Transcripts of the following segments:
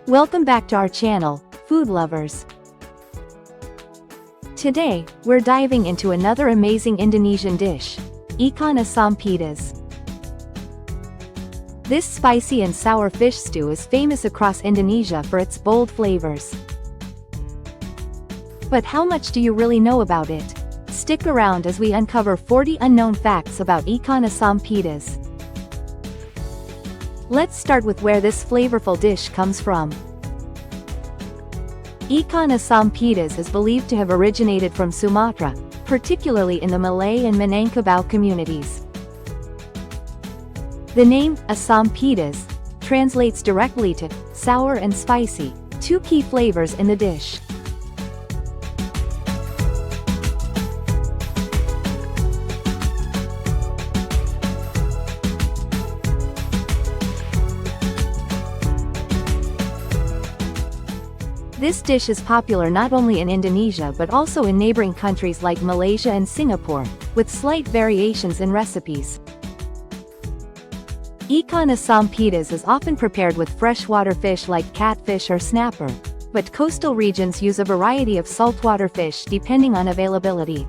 Welcome back to our channel, food lovers. Today, we're diving into another amazing Indonesian dish, Ikan Asam Pedas. This spicy and sour fish stew is famous across Indonesia for its bold flavors. But how much do you really know about it? Stick around as we uncover 40 unknown facts about Ikan Asam Pedas. Let's start with where this flavorful dish comes from. Ikan Asam Pedas is believed to have originated from Sumatra, particularly in the Malay and Minangkabau communities. The name, Asam Pedas, translates directly to sour and spicy, two key flavors in the dish. This dish is popular not only in Indonesia but also in neighboring countries like Malaysia and Singapore, with slight variations in recipes. Ikan Asam Pedas is often prepared with freshwater fish like catfish or snapper, but coastal regions use a variety of saltwater fish depending on availability.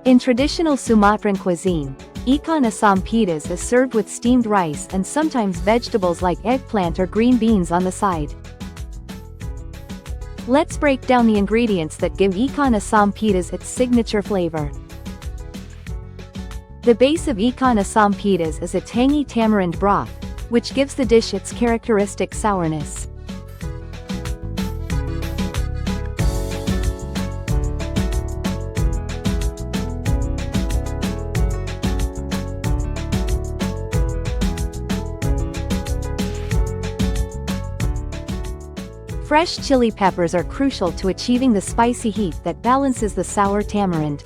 In traditional Sumatran cuisine, Ikan Asam Pedas is served with steamed rice and sometimes vegetables like eggplant or green beans on the side. Let's break down the ingredients that give Ikan Asam Pedas its signature flavor. The base of Ikan Asam Pedas is a tangy tamarind broth, which gives the dish its characteristic sourness. Fresh chili peppers are crucial to achieving the spicy heat that balances the sour tamarind.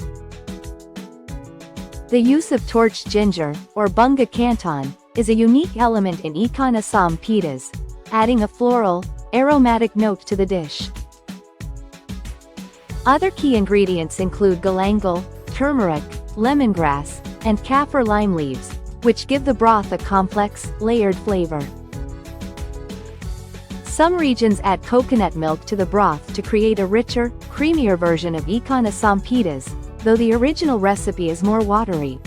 The use of torched ginger, or bunga canton, is a unique element in Ikan Asam Pedas, adding a floral, aromatic note to the dish. Other key ingredients include galangal, turmeric, lemongrass, and kaffir lime leaves, which give the broth a complex, layered flavor. Some regions add coconut milk to the broth to create a richer, creamier version of Ikan Asam Pedas, though the original recipe is more watery.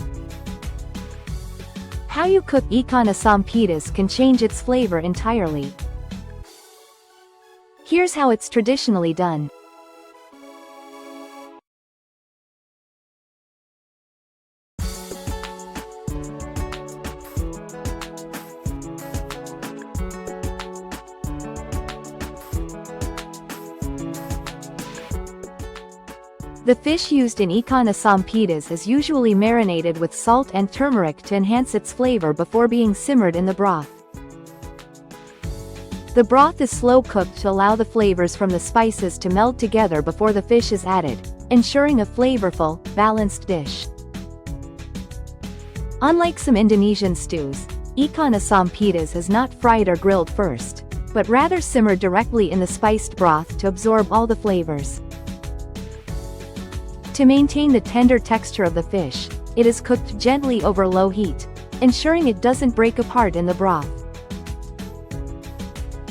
How you cook Ikan Asam Pedas can change its flavor entirely. Here's how it's traditionally done. The fish used in Ikan Asam Pedas is usually marinated with salt and turmeric to enhance its flavor before being simmered in the broth. The broth is slow cooked to allow the flavors from the spices to meld together before the fish is added, ensuring a flavorful, balanced dish. Unlike some Indonesian stews, Ikan Asam Pedas is not fried or grilled first, but rather simmered directly in the spiced broth to absorb all the flavors. To maintain the tender texture of the fish, it is cooked gently over low heat, ensuring it doesn't break apart in the broth.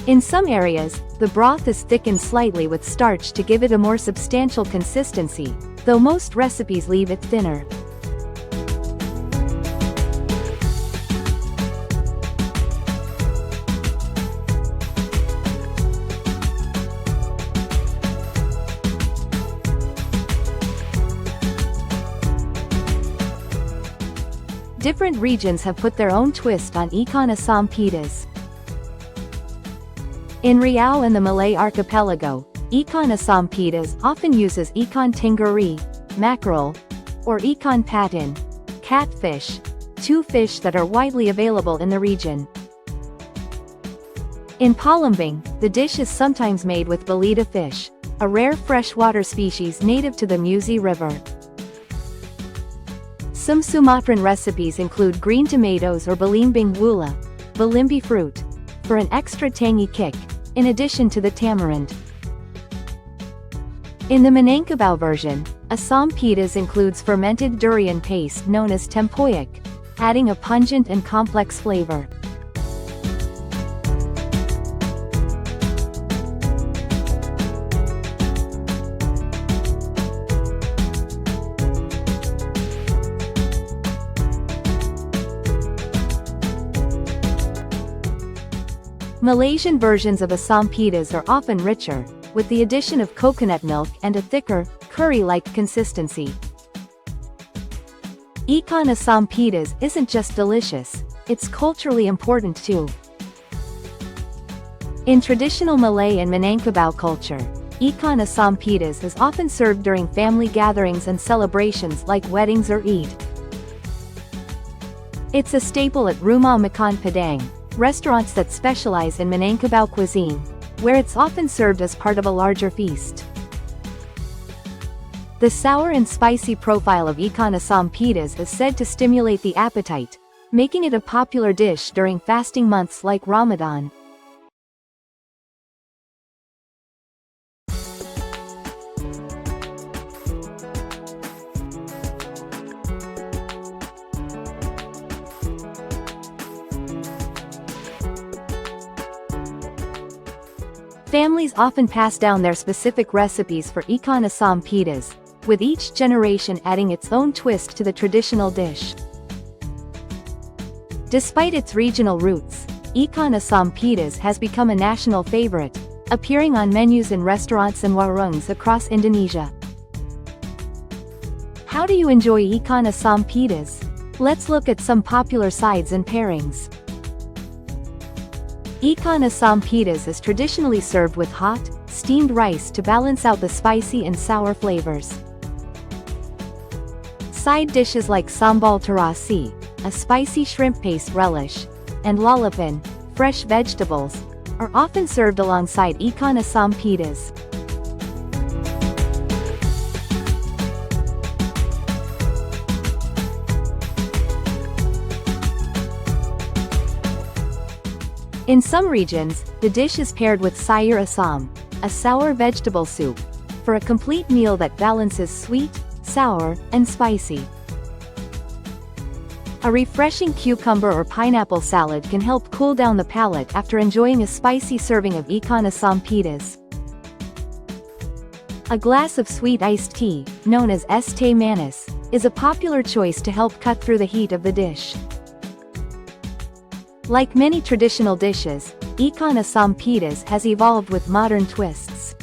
In some areas, the broth is thickened slightly with starch to give it a more substantial consistency, though most recipes leave it thinner. Different regions have put their own twist on Ikan Asam Pedas. In Riau and the Malay archipelago, Ikan Asam Pedas often uses ikan tenggiri, mackerel, or ikan patin, catfish, two fish that are widely available in the region. In Palembang, the dish is sometimes made with belida fish, a rare freshwater species native to the Musi River. Some Sumatran recipes include green tomatoes or belimbing wula, balimbi fruit, for an extra tangy kick, in addition to the tamarind. In the Minangkabau version, Asam Pedas includes fermented durian paste known as tempoyak, adding a pungent and complex flavor. Malaysian versions of asam pedas are often richer, with the addition of coconut milk and a thicker, curry-like consistency. Ikan asam pedas isn't just delicious, it's culturally important too. In traditional Malay and Minangkabau culture, ikan asam pedas is often served during family gatherings and celebrations like weddings or Eid. It's a staple at Rumah Makan Padang, restaurants that specialize in Minangkabau cuisine, where it's often served as part of a larger feast. The sour and spicy profile of ikan asam pedas is said to stimulate the appetite, making it a popular dish during fasting months like Ramadan. Families often pass down their specific recipes for ikan asam pedas, with each generation adding its own twist to the traditional dish. Despite its regional roots, ikan asam pedas has become a national favorite, appearing on menus in restaurants and warungs across Indonesia. How do you enjoy ikan asam pedas? Let's look at some popular sides and pairings. Ikan asam pedas is traditionally served with hot, steamed rice to balance out the spicy and sour flavors. Side dishes like sambal terasi, a spicy shrimp paste relish, and lalapan, fresh vegetables, are often served alongside ikan asam pedas. In some regions, the dish is paired with sayur asam, a sour vegetable soup, for a complete meal that balances sweet, sour, and spicy. A refreshing cucumber or pineapple salad can help cool down the palate after enjoying a spicy serving of ikan asam pedas. A glass of sweet iced tea, known as es teh manis, is a popular choice to help cut through the heat of the dish. Like many traditional dishes, ikan asam pedas has evolved with modern twists.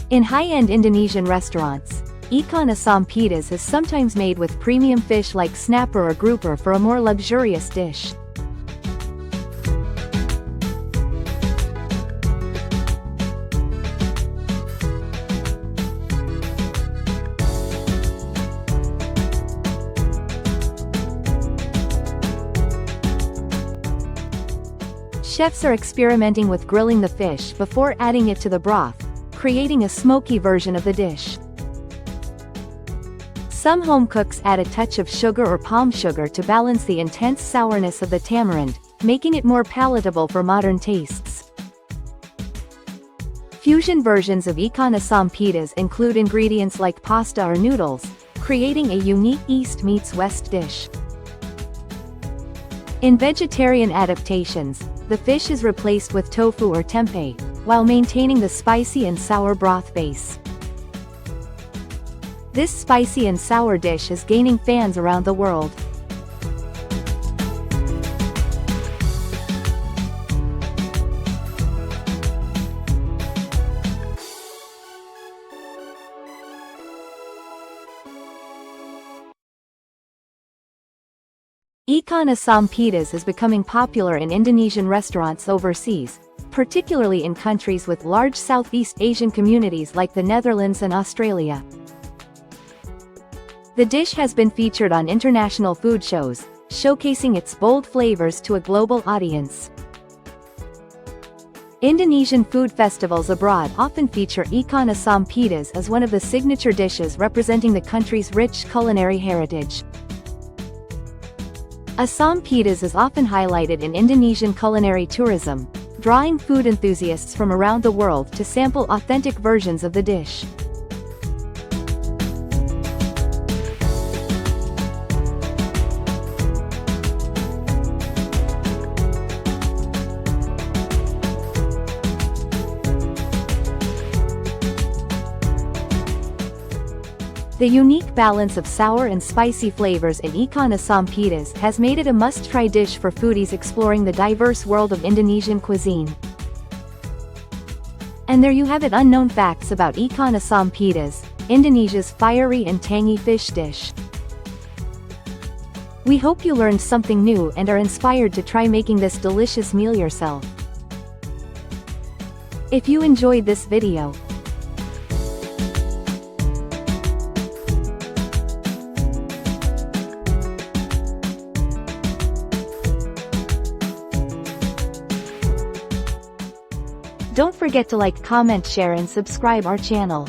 In high-end Indonesian restaurants, ikan asam pedas is sometimes made with premium fish like snapper or grouper for a more luxurious dish. Chefs are experimenting with grilling the fish before adding it to the broth, creating a smoky version of the dish. Some home cooks add a touch of sugar or palm sugar to balance the intense sourness of the tamarind, making it more palatable for modern tastes. Fusion versions of ikan asam pedas include ingredients like pasta or noodles, creating a unique East meets West dish. In vegetarian adaptations, the fish is replaced with tofu or tempeh, while maintaining the spicy and sour broth base. This spicy and sour dish is gaining fans around the world. Ikan asam pedas is becoming popular in Indonesian restaurants overseas, particularly in countries with large Southeast Asian communities like the Netherlands and Australia. The dish has been featured on international food shows, showcasing its bold flavors to a global audience. Indonesian food festivals abroad often feature ikan asam pedas as one of the signature dishes representing the country's rich culinary heritage. Asam pedas is often highlighted in Indonesian culinary tourism, drawing food enthusiasts from around the world to sample authentic versions of the dish. The unique balance of sour and spicy flavors in Ikan Asam Pedas has made it a must-try dish for foodies exploring the diverse world of Indonesian cuisine. And there you have it, unknown facts about Ikan Asam Pedas, Indonesia's fiery and tangy fish dish. We hope you learned something new and are inspired to try making this delicious meal yourself. If you enjoyed this video, don't forget to like, comment, share and subscribe our channel.